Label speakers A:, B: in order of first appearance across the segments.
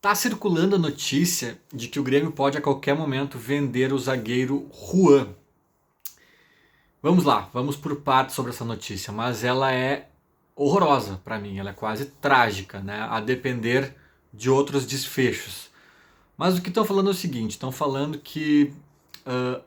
A: Tá circulando a notícia de que o Grêmio pode a qualquer momento vender o zagueiro Juan. Vamos lá, vamos por partes sobre essa notícia, mas ela é horrorosa para mim, ela é quase trágica, né? A depender de outros desfechos. Mas o que estão falando é o seguinte, estão falando que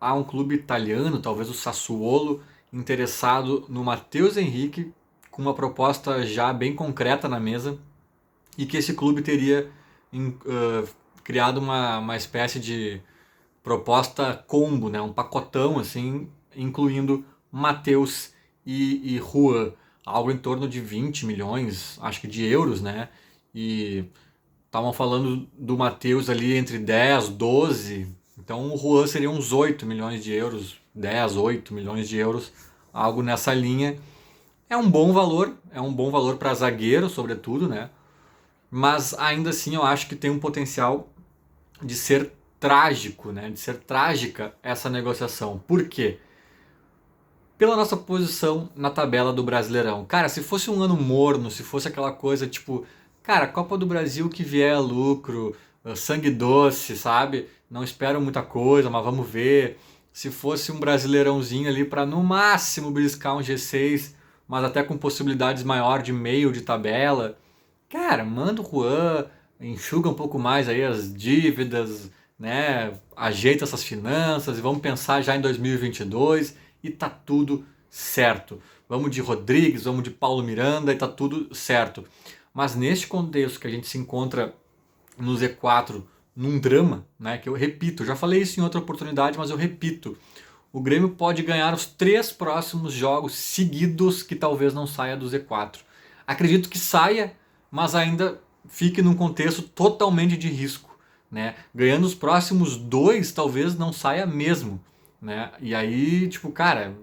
A: há um clube italiano, talvez o Sassuolo, interessado no Matheus Henrique, com uma proposta já bem concreta na mesa, e que esse clube teria criado uma espécie de proposta combo, né? Um pacotão assim, incluindo Matheus e Juan, algo em torno de 20 milhões, acho que de euros, né? E estavam falando do Matheus ali entre 10, 12, então o Juan seria uns 8 milhões de euros, 10, 8 milhões de euros, algo nessa linha. É um bom valor para zagueiro, sobretudo, né? Mas ainda assim eu acho que tem um potencial de ser trágico, né? De ser trágica essa negociação. Por quê? Pela nossa posição na tabela do Brasileirão. Cara, se fosse um ano morno, se fosse aquela coisa tipo, cara, Copa do Brasil que vier a lucro, sangue doce, sabe? Não espero muita coisa, mas vamos ver. Se fosse um Brasileirãozinho ali para no máximo beliscar um G6, mas até com possibilidades maior de meio de tabela, cara, manda o Juan, enxuga um pouco mais aí as dívidas, né? Ajeita essas finanças e vamos pensar já em 2022 e tá tudo certo. Vamos de Rodrigues, vamos de Paulo Miranda e tá tudo certo. Mas neste contexto que a gente se encontra no Z4 num drama, né? Que eu repito, já falei isso em outra oportunidade, mas eu repito. O Grêmio pode ganhar os 3 próximos jogos seguidos que talvez não saia do Z4. Acredito que saia, mas ainda fique num contexto totalmente de risco, né? Ganhando os próximos 2 talvez não saia mesmo, né? E aí, tipo, cara,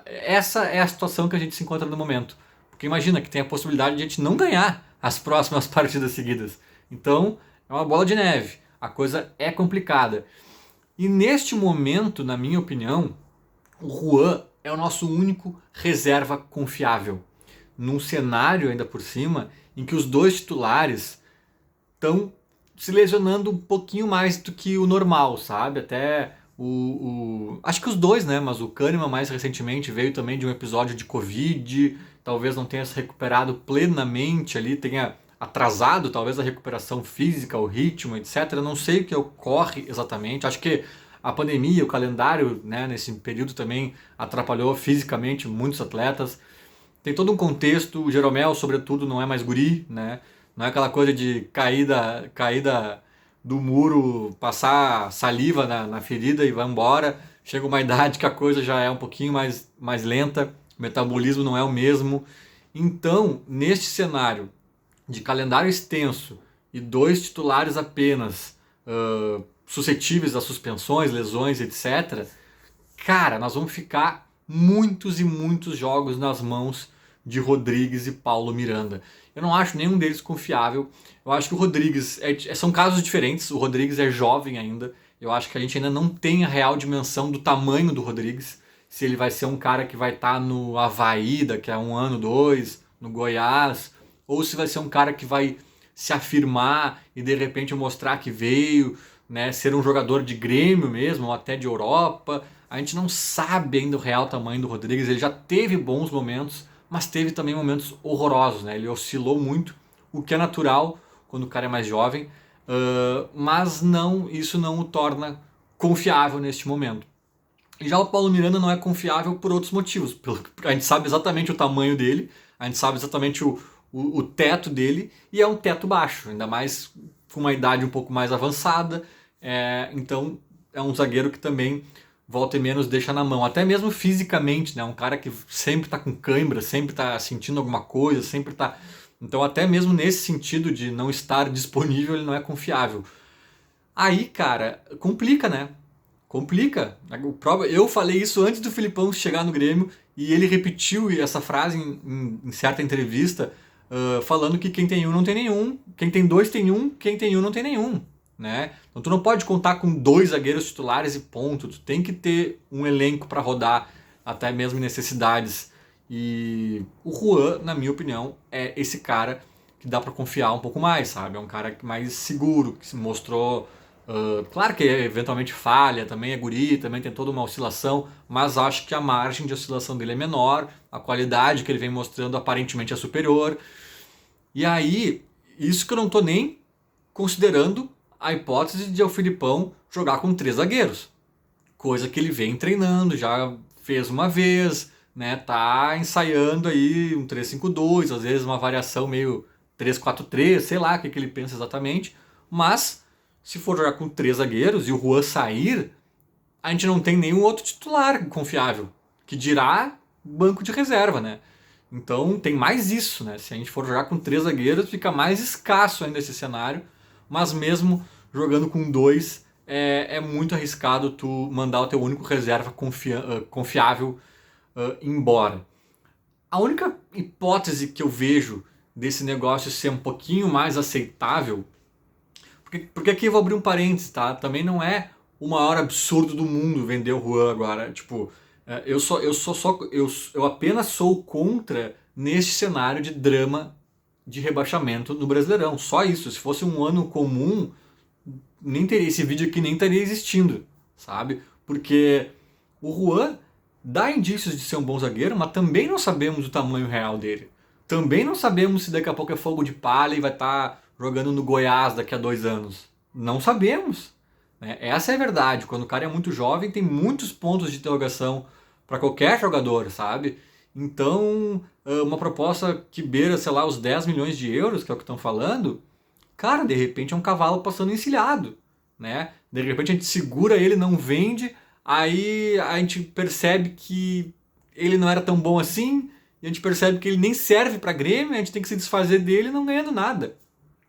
A: essa é a situação que a gente se encontra no momento. Porque imagina que tem a possibilidade de a gente não ganhar as próximas partidas seguidas. Então, é uma bola de neve. A coisa é complicada. E neste momento, na minha opinião, o Juan é o nosso único reserva confiável. Num cenário, ainda por cima, em que os dois titulares estão se lesionando um pouquinho mais do que o normal, sabe? Até acho que os dois, né? Mas o Kahneman mais recentemente veio também de um episódio de Covid, talvez não tenha se recuperado plenamente ali, tenha atrasado talvez a recuperação física, o ritmo, etc. Eu não sei o que ocorre exatamente. Acho que a pandemia, o calendário, né, nesse período também atrapalhou fisicamente muitos atletas. Tem todo um contexto, o Jeromel, sobretudo, não é mais guri, né? Não é aquela coisa de caída do muro, passar saliva na ferida e vai embora. Chega uma idade que a coisa já é um pouquinho mais lenta, o metabolismo não é o mesmo. Então, neste cenário de calendário extenso e 2 titulares apenas suscetíveis a suspensões, lesões, etc., cara, nós vamos ficar muitos e muitos jogos nas mãos de Rodrigues e Paulo Miranda. Eu não acho nenhum deles confiável. Eu acho que o Rodrigues são casos diferentes. O Rodrigues é jovem ainda. Eu acho que a gente ainda não tem a real dimensão do tamanho do Rodrigues. Se ele vai ser um cara que vai estar no Avaí daqui a um ano, dois, no Goiás, ou se vai ser um cara que vai se afirmar e de repente mostrar que veio, né, ser um jogador de Grêmio mesmo, ou até de Europa. A gente não sabe ainda o real tamanho do Rodrigues. Ele já teve bons momentos, mas teve também momentos horrorosos, né? Ele oscilou muito, o que é natural quando o cara é mais jovem, mas não, isso não o torna confiável neste momento. E já o Paulo Miranda não é confiável por outros motivos. A gente sabe exatamente o tamanho dele, a gente sabe exatamente o teto dele, e é um teto baixo, ainda mais com uma idade um pouco mais avançada. Então é um zagueiro que também volta e menos deixa na mão, até mesmo fisicamente, né? Um cara que sempre tá com cãibra, sempre tá sentindo alguma coisa, sempre tá. Então, até mesmo nesse sentido de não estar disponível, ele não é confiável. Aí, cara, complica, né? Complica. Eu falei isso antes do Filipão chegar no Grêmio e ele repetiu essa frase em certa entrevista, falando que quem tem um não tem nenhum, quem tem dois tem um, quem tem um não tem nenhum. Né? Então tu não pode contar com 2 zagueiros titulares e ponto. Tu tem que ter um elenco para rodar, até mesmo necessidades. E o Juan, na minha opinião, é esse cara que dá para confiar um pouco mais, sabe? É um cara mais seguro, que se mostrou... claro que eventualmente falha, também é guri, também tem toda uma oscilação, mas acho que a margem de oscilação dele é menor, a qualidade que ele vem mostrando aparentemente é superior. E aí, isso que eu não tô nem considerando a hipótese de o Filipão jogar com 3 zagueiros. Coisa que ele vem treinando, já fez uma vez, né? Tá ensaiando aí um 3-5-2, às vezes uma variação meio 3-4-3, sei lá o que ele pensa exatamente. Mas, se for jogar com 3 zagueiros e o Juan sair, a gente não tem nenhum outro titular confiável. Que dirá banco de reserva, né? Então tem mais isso, né? Se a gente for jogar com 3 zagueiros, fica mais escasso ainda esse cenário. Mas mesmo jogando com 2, é muito arriscado tu mandar o teu único reserva confiável embora. A única hipótese que eu vejo desse negócio ser um pouquinho mais aceitável, porque aqui eu vou abrir um parênteses, tá? Também não é o maior absurdo do mundo vender o Juan agora. Tipo, eu apenas sou contra neste cenário de drama de rebaixamento no Brasileirão. Só isso. Se fosse um ano comum, nem teria esse vídeo aqui, nem estaria existindo, sabe? Porque o Juan dá indícios de ser um bom zagueiro, mas também não sabemos o tamanho real dele. Também não sabemos se daqui a pouco é fogo de palha e vai estar jogando no Goiás daqui a 2 anos. Não sabemos. Né? Essa é a verdade. Quando o cara é muito jovem, tem muitos pontos de interrogação para qualquer jogador, sabe? Então, uma proposta que beira, sei lá, os 10 milhões de euros, que é o que estão falando, cara, de repente é um cavalo passando encilhado, né? De repente a gente segura ele, não vende, aí a gente percebe que ele não era tão bom assim, e a gente percebe que ele nem serve para Grêmio, a gente tem que se desfazer dele não ganhando nada.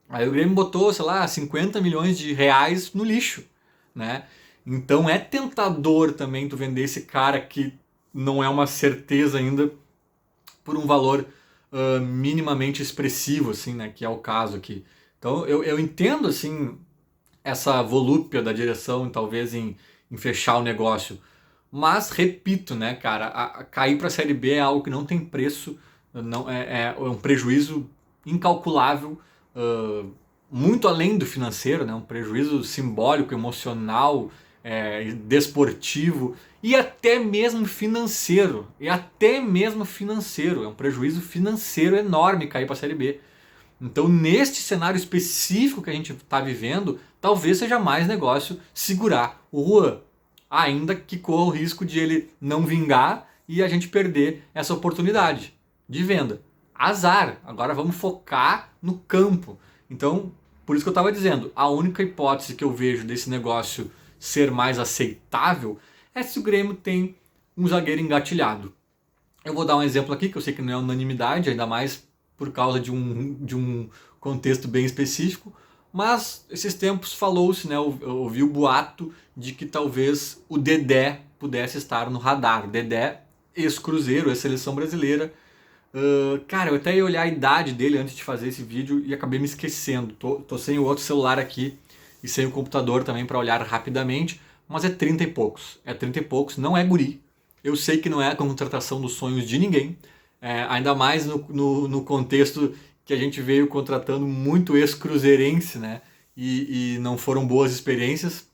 A: Aí o Grêmio botou, sei lá, 50 milhões de reais no lixo, né? Então é tentador também tu vender esse cara que não é uma certeza ainda por um valor minimamente expressivo, assim, né? Que é o caso aqui. Então eu entendo, assim, essa volúpia da direção, talvez, em fechar o negócio. Mas, repito, né, cara, cair para a Série B é algo que não tem preço, não, é um prejuízo incalculável, muito além do financeiro, né, um prejuízo simbólico, emocional, desportivo e até mesmo financeiro. É um prejuízo financeiro enorme cair para a Série B. Então, neste cenário específico que a gente está vivendo, talvez seja mais negócio segurar o Juan. Ainda que corra o risco de ele não vingar e a gente perder essa oportunidade de venda. Azar, agora vamos focar no campo. Então, por isso que eu estava dizendo, a única hipótese que eu vejo desse negócio ser mais aceitável é se o Grêmio tem um zagueiro engatilhado. Eu vou dar um exemplo aqui, que eu sei que não é unanimidade, ainda mais por causa de um contexto bem específico, mas esses tempos falou-se, né, eu ouvi o boato de que talvez o Dedé pudesse estar no radar. Dedé, ex-Cruzeiro, ex-seleção brasileira. Cara, eu até ia olhar a idade dele antes de fazer esse vídeo e acabei me esquecendo. Tô sem o outro celular aqui e sem o computador também para olhar rapidamente, mas é 30 e poucos. É 30 e poucos, não é guri. Eu sei que não é a contratação dos sonhos de ninguém, ainda mais no contexto que a gente veio contratando muito ex-cruzeirense, né? E não foram boas experiências.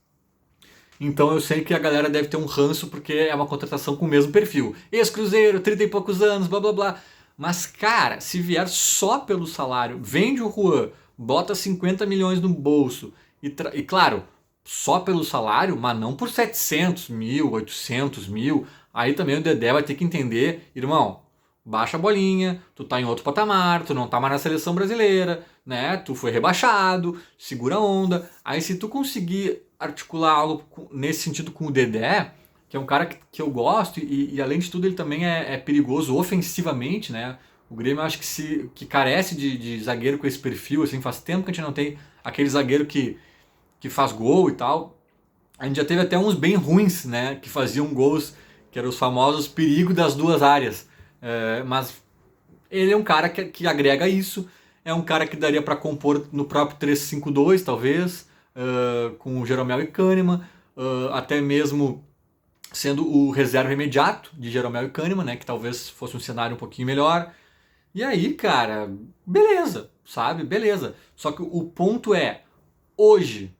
A: Então eu sei que a galera deve ter um ranço porque é uma contratação com o mesmo perfil. Ex-cruzeiro, 30 e poucos anos, blá blá blá. Mas cara, se vier só pelo salário, vende o Juan, bota 50 milhões no bolso e claro, só pelo salário, mas não por 700 mil, 800 mil. Aí também o Dedé vai ter que entender, irmão, baixa a bolinha, tu tá em outro patamar, tu não tá mais na seleção brasileira, né? Tu foi rebaixado, segura a onda. Aí se tu conseguir articular algo nesse sentido com o Dedé, que é um cara que eu gosto e além de tudo ele também é perigoso ofensivamente, né? O Grêmio eu acho que carece de zagueiro com esse perfil, assim, faz tempo que a gente não tem aquele zagueiro que faz gol e tal. A gente já teve até uns bem ruins, né? Que faziam gols, que eram os famosos perigos das duas áreas. Mas ele é um cara que agrega isso. É um cara que daria para compor no próprio 3-5-2, talvez, com o Jeromel e Kahneman, até mesmo sendo o reserva imediato de Jeromel e Kahneman, né? Que talvez fosse um cenário um pouquinho melhor. E aí, cara, beleza, sabe? Beleza. Só que o ponto é, hoje,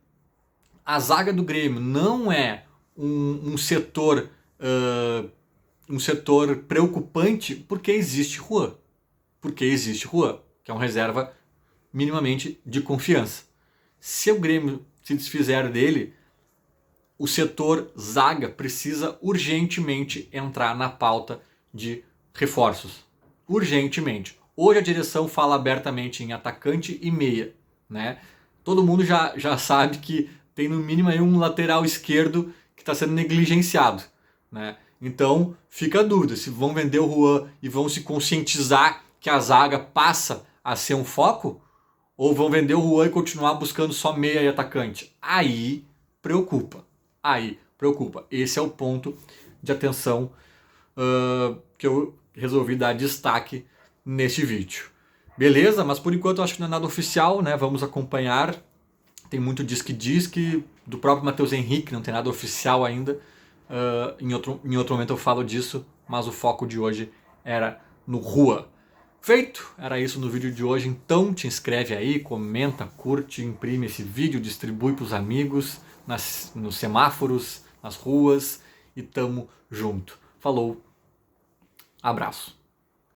A: a zaga do Grêmio não é um setor um setor preocupante porque existe Juan. Porque existe Juan, que é um reserva minimamente de confiança. Se o Grêmio se desfizer dele, o setor zaga precisa urgentemente entrar na pauta de reforços. Urgentemente. Hoje a direção fala abertamente em atacante e meia, né? Todo mundo já sabe que tem no mínimo aí um lateral esquerdo que está sendo negligenciado, né? Então fica a dúvida se vão vender o Juan e vão se conscientizar que a zaga passa a ser um foco, ou vão vender o Juan e continuar buscando só meia e atacante. Aí preocupa. Aí preocupa. Esse é o ponto de atenção que eu resolvi dar destaque neste vídeo. Beleza? Mas por enquanto eu acho que não é nada oficial, né? Vamos acompanhar. Tem muito diz que do próprio Matheus Henrique, não tem nada oficial ainda. Em outro momento eu falo disso, mas o foco de hoje era no Juan. Feito! Era isso no vídeo de hoje, então te inscreve aí, comenta, curte, imprime esse vídeo, distribui para os amigos, nos semáforos, nas ruas e tamo junto. Falou, abraço!